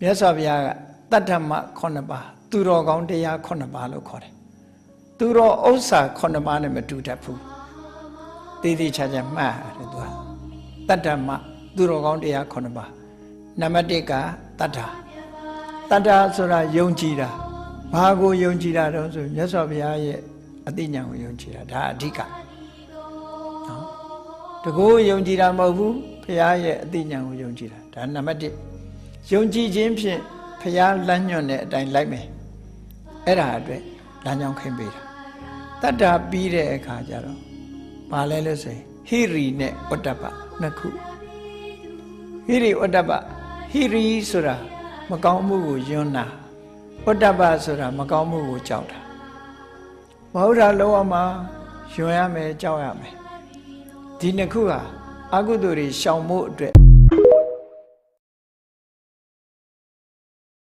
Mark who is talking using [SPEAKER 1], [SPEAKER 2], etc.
[SPEAKER 1] မြတ်စွာဘုရားကတတ္ထမ9ပါးသူတော်ကောင်းတရား9ပါးလို့ခေါ်တယ်သူတော်ဥစ္စာ9ပါးနဲ့မတူတတ်ဘူးတည်တည်ချာချာမှတ်ရတယ်သူကတတ္ထမသူတော်ကောင်းတရား9ပါးနံပါတ်1ကတတ္ထာဆိုတာယုံကြည်တာဘာကိုယုံကြည်တာတော့ဆိုမြတ်စွာဘုရားရဲ့အသိဉာဏ်ကိုယုံကြည်တာဒါအဓိကနော်တကူယုံကြည်တာမဟုတ်ဘူးဘုရားရဲ့အသိဉာဏ်ကိုယုံကြည်တာဒါနံပါတ်1ယုံကြည်ခြင်းဖြင့်ဘုရားလမ်းညွှန်တဲ့အတိုင်းလိုက်မယ်အဲ့ဒါအတွက်လမ်းကြောင်းခင်းပေးတာတတ္တာပြီးတဲ့အခါကျတော့ဘာလဲလို့ဆိုရင်ဟိရိနဲ့ဩတ္တပနှစ်ခုဟိရိဩတ္တပဟိရိဆိုတာမကောင်းမှုကိုယွန်းတာဩတ္တပဆိုတာမကောင်းမှုကိုကြောက်တာမဟုတ်တာလုံးဝမှာယွန်းရမယ်ကြောက်ရမယ်ဒီနှစ်ခုဟာအကုသိုလ်တွေရှောင်ဖို့အတွက်